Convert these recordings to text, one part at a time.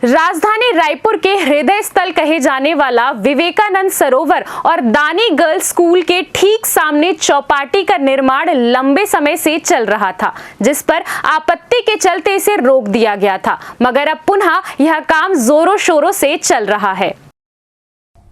राजधानी रायपुर के हृदय स्थल कहे जाने वाला विवेकानंद सरोवर और दानी गर्ल्स स्कूल के ठीक सामने चौपाटी का निर्माण लंबे समय से चल रहा था, जिस पर आपत्ति के चलते इसे रोक दिया गया था, मगर अब पुनः यह काम जोरों शोरों से चल रहा है,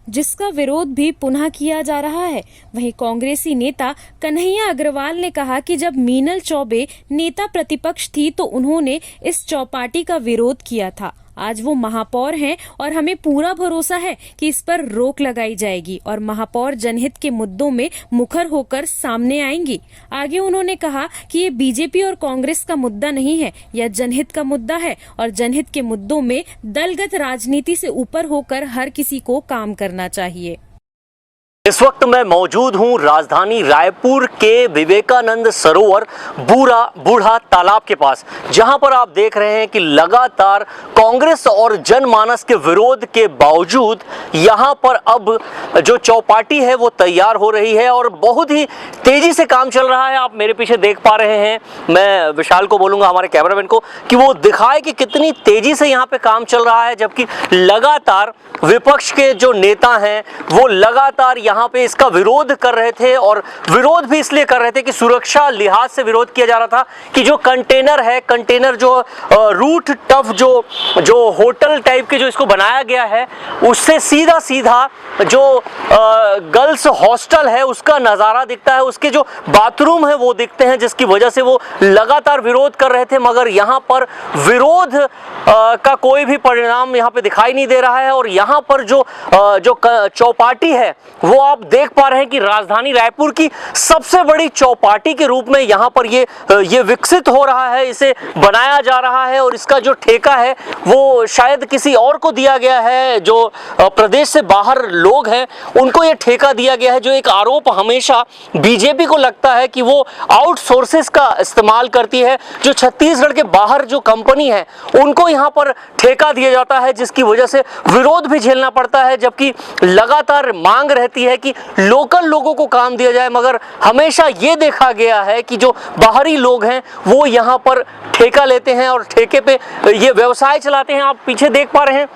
जिसका विरोध भी पुनः किया जा रहा है। वहीं कांग्रेसी नेता कन्हैया अग्रवाल ने कहा कि जब मीनल चौबे नेता प्रतिपक्ष थी तो उन्होंने इस चौपाटी का विरोध किया था। आज वो महापौर हैं और हमें पूरा भरोसा है कि इस पर रोक लगाई जाएगी और महापौर जनहित के मुद्दों में मुखर होकर सामने आएंगी। आगे उन्होंने कहा कि ये बीजेपी और कांग्रेस का मुद्दा नहीं है, यह जनहित का मुद्दा है और जनहित के मुद्दों में दलगत राजनीति से ऊपर होकर हर किसी को काम करना चाहिए। इस वक्त मैं मौजूद हूं राजधानी रायपुर के विवेकानंद सरोवर बूढ़ा तालाब के पास, जहां पर आप देख रहे हैं कि लगातार कांग्रेस और जनमानस के विरोध के बावजूद यहां पर अब जो चौपाटी है वो तैयार हो रही है और बहुत ही तेजी से काम चल रहा है। आप मेरे पीछे देख पा रहे हैं, मैं विशाल को बोलूंगा, हमारे कैमरामैन को, कि वो दिखाए कि कितनी तेजी से यहां पे काम चल रहा है, जबकि लगातार विपक्ष के जो नेता हैं वो लगातार यहाँ पे इसका विरोध कर रहे थे और विरोध भी इसलिए कर रहे थे कि सुरक्षा लिहाज से विरोध किया जा रहा था कि जो कंटेनर है, कंटेनर जो रूट टफ जो होटल टाइप के जो इसको बनाया गया है, उससे सीधा सीधा जो गर्ल्स हॉस्टल है उसका नज़ारा दिखता है, उसके जो बाथरूम है वो दिखते हैं, जिसकी वजह से वो लगातार विरोध कर रहे थे, मगर यहाँ पर विरोध का कोई भी परिणाम यहाँ पे दिखाई नहीं दे रहा है। और यहाँ पर जो चौपाटी है वो आप देख पा रहे हैं कि राजधानी रायपुर की सबसे बड़ी चौपाटी के रूप में यहाँ पर ये विकसित हो रहा है, इसे बनाया जा रहा है और इसका जो ठेका है वो शायद किसी और को दिया गया है। जो प्रदेश से बाहर लोग हैं उनको ये ठेका दिया गया है, जो एक आरोप हमेशा बीजेपी को लगता है कि वो आउटसोर्सेस का इस्तेमाल करती है। जो छत्तीसगढ़ के बाहर जो कंपनी है उनको यहाँ पर ठेका दिया जाता है, जिसकी वजह से विरोध भी झेलना पड़ता है, जबकि लगातार मांग रहती है कि लोकल लोगों को काम दिया जाए। मगर हमेशा ये देखा गया है कि जो बाहरी लोग हैं वो यहाँ पर ठेका लेते हैं और ठेके पे ये व्यवसाय चलाते हैं। आप पीछे देख पा रहे हैं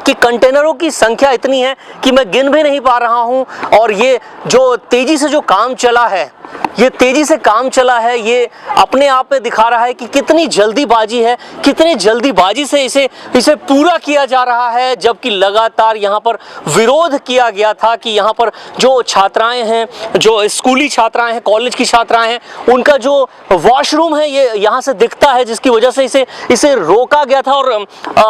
कि कंटेनरों की संख्या इतनी है कि मैं गिन भी नहीं पा रहा हूं और ये जो तेजी से जो काम चला है, ये तेजी से काम चला है, ये अपने आप में दिखा रहा है कि कितनी जल्दीबाजी है, कितनी जल्दीबाजी से इसे पूरा किया जा रहा है। जबकि लगातार यहाँ पर विरोध किया गया था कि यहाँ पर जो छात्राएं हैं, जो स्कूली छात्राएं हैं, कॉलेज की छात्राएं हैं, उनका जो वॉशरूम है ये यहाँ से दिखता है, जिसकी वजह से इसे रोका गया था और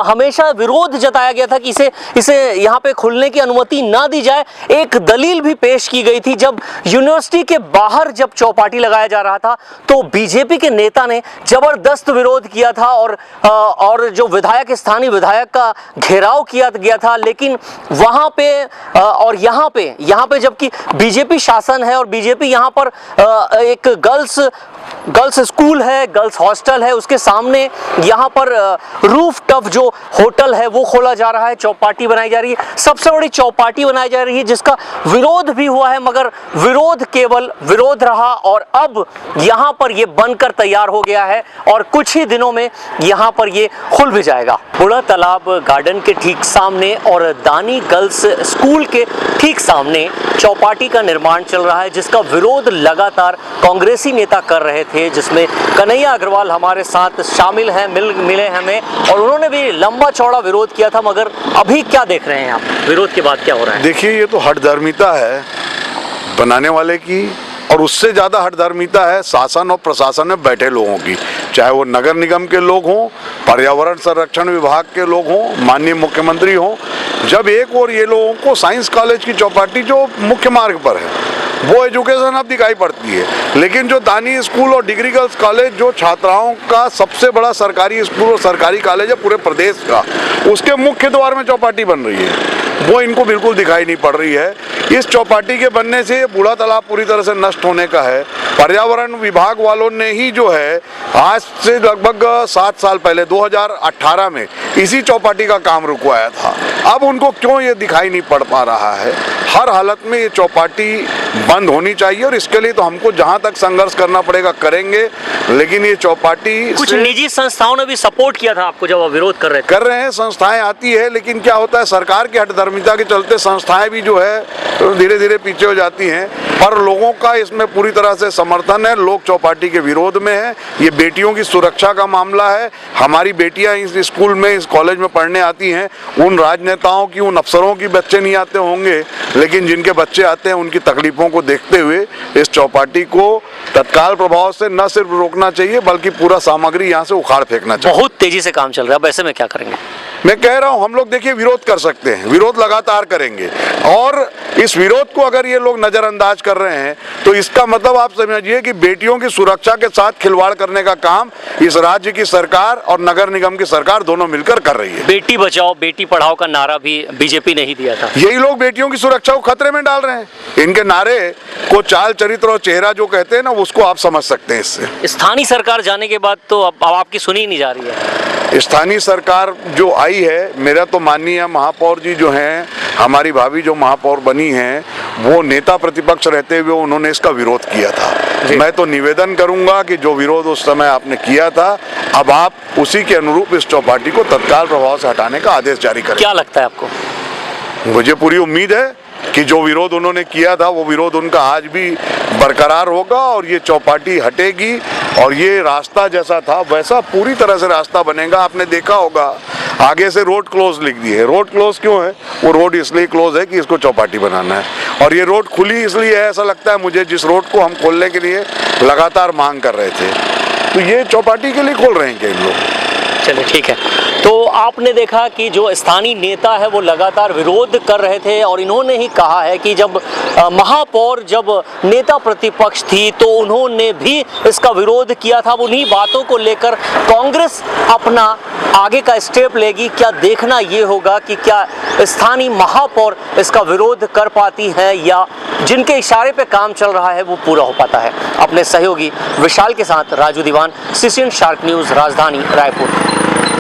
हमेशा विरोध जताया गया था कि इसे यहाँ पे खुलने की अनुमति ना दी जाए। एक दलील भी पेश की गई थी जब यूनिवर्सिटी के बाहर जब चौपाटी लगाया जा रहा था तो बीजेपी के नेता ने जबरदस्त विरोध किया था और जो विधायक, स्थानीय विधायक का घेराव किया गया था। लेकिन वहां पे और यहाँ पे जबकि बीजेपी शासन है और बीजेपी यहाँ पर एक गर्ल्स स्कूल है, गर्ल्स हॉस्टल है, उसके सामने यहाँ पर रूफ टफ जो होटल है वो खोला जा रहा है, चौपाटी बनाई जा रही है, सबसे बड़ी चौपाटी बनाई जा रही है, जिसका विरोध भी हुआ है, मगर विरोध केवल विरोध रहा और अब यहाँ पर ये बनकर तैयार हो गया है और कुछ ही दिनों में यहाँ पर ये खुल भी जाएगा। बूढ़ा तालाब गार्डन के ठीक सामने और दानी गर्ल्स स्कूल के ठीक सामने चौपाटी का निर्माण चल रहा है, जिसका विरोध लगातार कांग्रेसी नेता कर रहे थे, जिसमें कन्हैया अग्रवाल हमारे साथ शामिल हैं, मिले हमें, और उन्होंने भी लंबा चौड़ा विरोध किया था। मगर अभी क्या देख रहे हैं आप, विरोध के बाद क्या हो रहा है? देखिए, ये तो हठधर्मिता है बनाने वाले की, और उससे ज़्यादा हठधर्मिता है शासन और प्रशासन में बैठे लोगों की, चाहे वो नगर निगम के लोग हों, पर्यावरण संरक्षण विभाग के लोग हों, माननीय मुख्यमंत्री हों। जब एक और ये लोगों को साइंस कॉलेज की चौपाटी जो मुख्य मार्ग पर है वो एजुकेशन अब दिखाई पड़ती है, लेकिन जो दानी स्कूल और डिग्री गर्ल्स कॉलेज जो छात्राओं का सबसे बड़ा सरकारी स्कूल और सरकारी कॉलेज है पूरे प्रदेश का, उसके मुख्य द्वार में चौपाटी बन रही है, वो इनको बिल्कुल दिखाई नहीं पड़ रही है। इस चौपाटी के बनने से बूढ़ा तालाब पूरी तरह से नष्ट होने का है। पर्यावरण विभाग वालों ने ही जो है आज से लगभग 7 साल पहले 2018 में इसी चौपाटी का काम रुकवाया था। अब उनको क्यों ये दिखाई नहीं पड़ पा रहा है? हर हालत में ये चौपाटी बंद होनी चाहिए और इसके लिए तो हमको जहां तक संघर्ष करना पड़ेगा करेंगे, लेकिन ये चौपाटी कुछ निजी संस्थाओं ने भी सपोर्ट किया था आपको जब आप विरोध कर रहे थे। कर रहे हैं, संस्थाएं आती है, लेकिन क्या होता है सरकार की हठधर्मिता के चलते संस्थाएं भी जो है धीरे धीरे पीछे हो जाती हैं। पर लोगों का इसमें पूरी तरह से समर्थन है, लोग चौपाटी के विरोध में है। ये बेटियों की सुरक्षा का मामला है। हमारी बेटियां इस स्कूल में, इस कॉलेज में पढ़ने आती हैं, उन राजनेताओं की, उन अफसरों की बच्चे नहीं आते होंगे, लेकिन जिनके बच्चे आते हैं उनकी तकलीफों को देखते हुए इस चौपाटी को तत्काल प्रभाव से न सिर्फ रोकना चाहिए बल्कि पूरा सामग्री यहाँ से उखाड़ फेंकना चाहिए। बहुत तेजी से काम चल रहा है, अब ऐसे में क्या करेंगे? मैं कह रहा हूं हम लोग देखिए विरोध कर सकते हैं, विरोध लगातार करेंगे, और इस विरोध को अगर ये लोग नजरअंदाज कर रहे हैं तो इसका मतलब आप समझिए कि बेटियों की सुरक्षा के साथ खिलवाड़ करने का काम इस राज्य की सरकार और नगर निगम की सरकार दोनों मिलकर कर रही है। बेटी बचाओ बेटी पढ़ाओ का नारा भी बीजेपी ने ही दिया था। यही लोग बेटियों की सुरक्षा को खतरे में डाल रहे हैं। इनके नारे को चाल चरित्र और चेहरा जो कहते हैं ना, उसको आप समझ सकते हैं इससे। स्थानीय सरकार जाने के बाद तो अब आपकी सुनी ही नहीं जा रही है। स्थानीय सरकार जो आई है, मेरा तो माननीय महापौर जी जो हैं, हमारी भाभी जो महापौर बनी हैं, वो नेता प्रतिपक्ष रहते हुए उन्होंने इसका विरोध किया था। मैं तो निवेदन करूंगा कि जो विरोध उस समय आपने किया था, अब आप उसी के अनुरूप इस चौपाटी को तत्काल प्रभाव से हटाने का आदेश जारी करें। क्या लगता है आपको? मुझे पूरी उम्मीद है कि जो विरोध उन्होंने किया था वो विरोध उनका आज भी बरकरार होगा और ये चौपाटी हटेगी और ये रास्ता जैसा था वैसा पूरी तरह से रास्ता बनेगा। आपने देखा होगा आगे से रोड क्लोज लिख दिए। रोड क्लोज क्यों है? वो रोड इसलिए क्लोज है कि इसको चौपाटी बनाना है, और ये रोड खुली इसलिए है, ऐसा लगता है मुझे, जिस रोड को हम खोलने के लिए लगातार मांग कर रहे थे। तो ये चौपाटी के लिए खोल रहे हैं क्या इन लोग? चलिए ठीक है। तो आपने देखा कि जो स्थानीय नेता है वो लगातार विरोध कर रहे थे और इन्होंने ही कहा है कि जब महापौर जब नेता प्रतिपक्ष थी तो उन्होंने भी इसका विरोध किया था। उन्हीं बातों को लेकर कांग्रेस अपना आगे का स्टेप लेगी। क्या देखना ये होगा कि क्या स्थानीय महापौर इसका विरोध कर पाती है या जिनके इशारे पे काम चल रहा है वो पूरा हो पाता है। अपने सहयोगी विशाल के साथ राजू दीवान, सीसीएन शार्क न्यूज़, राजधानी रायपुर।